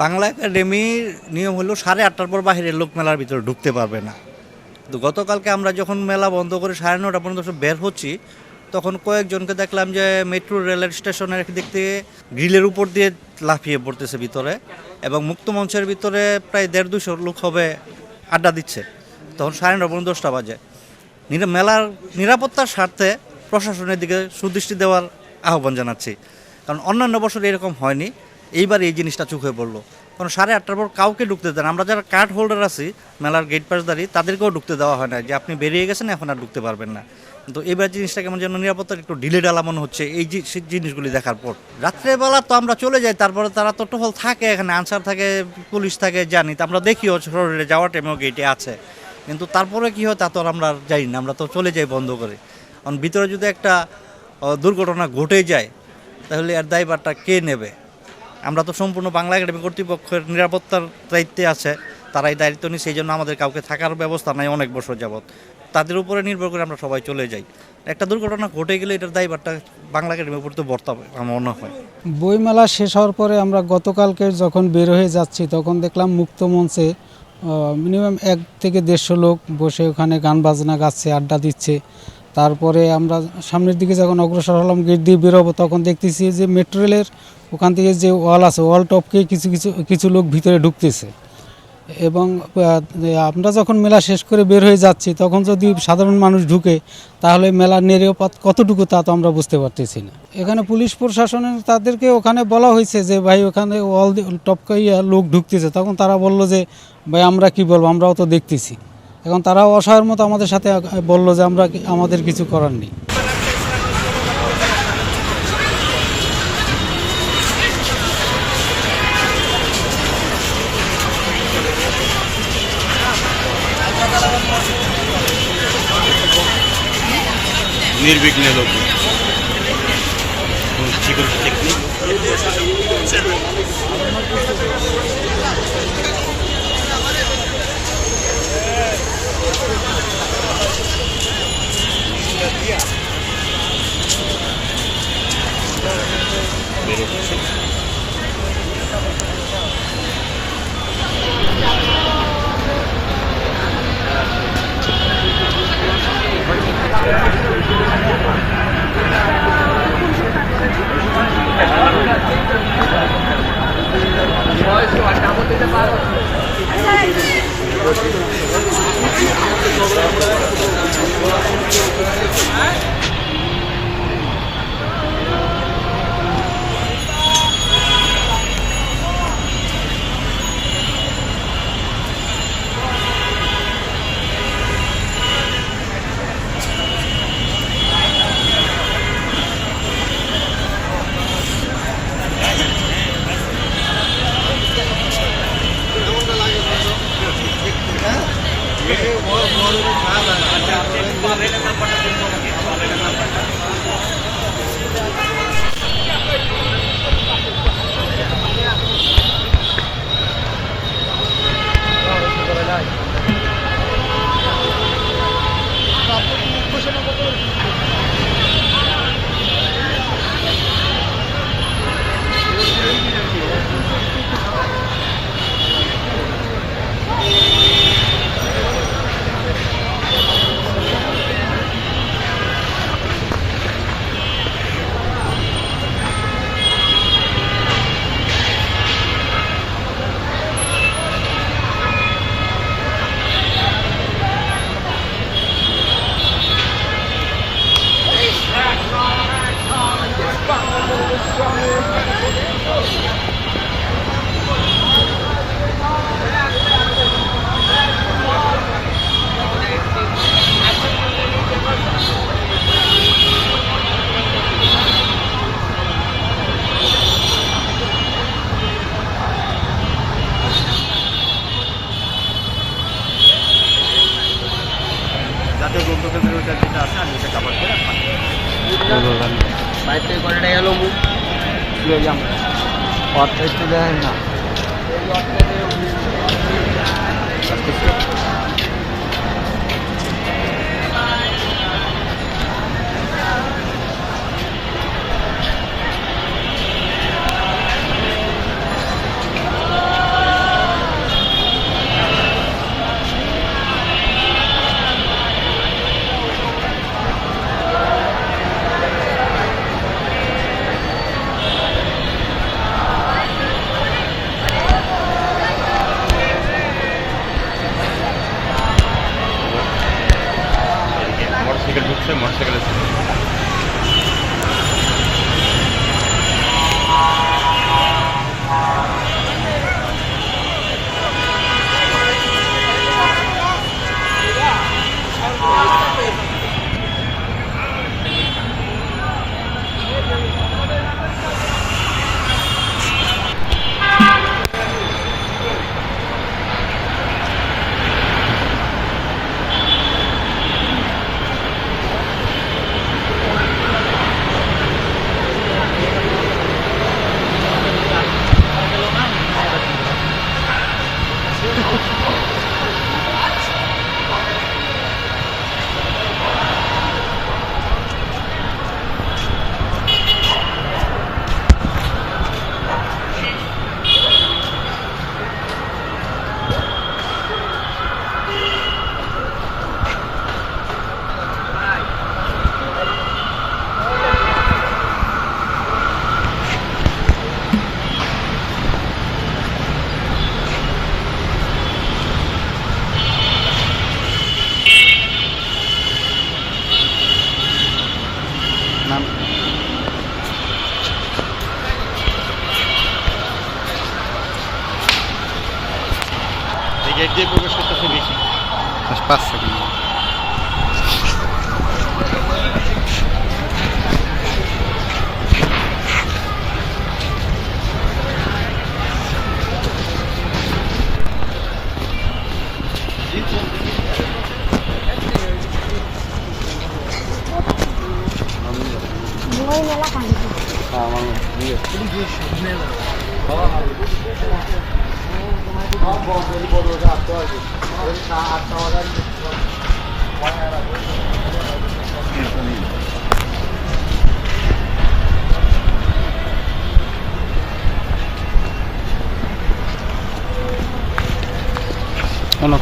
বাংলা একাডেমির নিয়ম হলো 8:30টার পর বাইরের লোক মেলার ভিতরে ঢুকতে পারবে না। তো গতকালকে আমরা যখন মেলা বন্ধ করে 9:30 পর্যন্ত বের হচ্ছি, তখন কয়েকজনকে দেখলাম যে মেট্রো রেলের স্টেশনের দিক থেকে গ্রিলের উপর দিয়ে লাফিয়ে পড়তেছে ভিতরে, এবং মুক্ত মঞ্চের ভিতরে প্রায় 150-200 লোক হবে আড্ডা দিচ্ছে। তখন 9:30 পর্যন্ত 10টা বাজে। মেলার নিরাপত্তার স্বার্থে প্রশাসনের দিকে সুদৃষ্টি দেওয়ার আহ্বান জানাচ্ছি, কারণ অন্যান্য বছর এরকম হয়নি, এইবার এই জিনিসটা চোখে পড়লো। কারণ 8:30টার পর কাউকে ঢুকতে দেন, আমরা যারা কার্ড হোল্ডার আছি মেলার গেট পাসদারি তাদেরকেও ঢুকতে দেওয়া হয় না, যে আপনি বেরিয়ে গেছেন এখন আর ঢুকতে পারবেন না। কিন্তু এবার জিনিসটা কেমন যেন নিরাপত্তার একটু ঢিলে ঢালা মনে হচ্ছে এই জিনিসগুলি দেখার পর। রাত্রেবেলা তো আমরা চলে যাই, তারপরে তারা তো টহল থাকে, এখানে আনসার থাকে, পুলিশ থাকে, জানি তো আমরা দেখিও শহরে যাওয়ার টাইমেও গেটে আছে, কিন্তু তারপরে কী হয় তা তো আমরা যাই না, আমরা তো চলে যাই বন্ধ করে। কারণ ভিতরে যদি একটা দুর্ঘটনা ঘটে যায় তাহলে এর দায়ভারটা কে নেবে? আমরা তো সম্পূর্ণ বাংলা একাডেমি কর্তৃপক্ষের নিরাপত্তার দায়িত্বে আছে, তারাই দায়িত্ব নিই, সেই জন্য আমাদের কাউকে থাকার ব্যবস্থা নাই অনেক বছর যাবৎ, তাদের উপরে নির্ভর করে আমরা সবাই চলে যাই। একটা দুর্ঘটনা ঘটে গেলে এটার দায়ভারটা বাংলা একাডেমির উপর তো বর্তাবে আমার মনে হয়। বইমেলা শেষ হওয়ার পরে আমরা গতকালকে যখন বের হয়ে যাচ্ছি তখন দেখলাম মুক্ত মঞ্চে মিনিমাম 1 থেকে 150 লোক বসে ওখানে গান বাজনা গাচ্ছে, আড্ডা দিচ্ছে। তারপরে আমরা সামনের দিকে যখন অগ্রসর হলাম গেট দিয়ে বেরোবো, তখন দেখতেছি যে মেট্রো রেলের ওখান থেকে যে ওয়াল আছে, ওয়াল টপকে কিছু লোক ভিতরে ঢুকতেছে। এবং আমরা যখন মেলা শেষ করে বের হয়ে যাচ্ছি তখন যদি সাধারণ মানুষ ঢুকে তাহলে মেলার নিরাপদ কতটুকু তা তো আমরা বুঝতে পারতেছি না। এখানে পুলিশ প্রশাসনের তাদেরকে ওখানে বলা হয়েছে যে ভাই ওখানে ওয়াল টপকাইয়া লোক ঢুকতেছে, তখন তারা বলল যে ভাই আমরা কি বলবো, আমরাও তো দেখতেছি। এখন তারাও অসহায়ের মতো আমাদের সাথে বলল যে আমাদের কিছু করার নেই। নির্বিঘ্নে লোক সিকিউরিটি টেকনিক বেরোচ্ছে। জাতীয় গ্রন্থকেন্দ্রের ওইটা যেটা আছে আমি ওটা কাভার করে বাইর থেকে করে গেল মুখ অর্থ একটু দেয় না। গেট দিয়ে প্রবেশ করতেছে বেশি 5 সেকেন্ড। Ono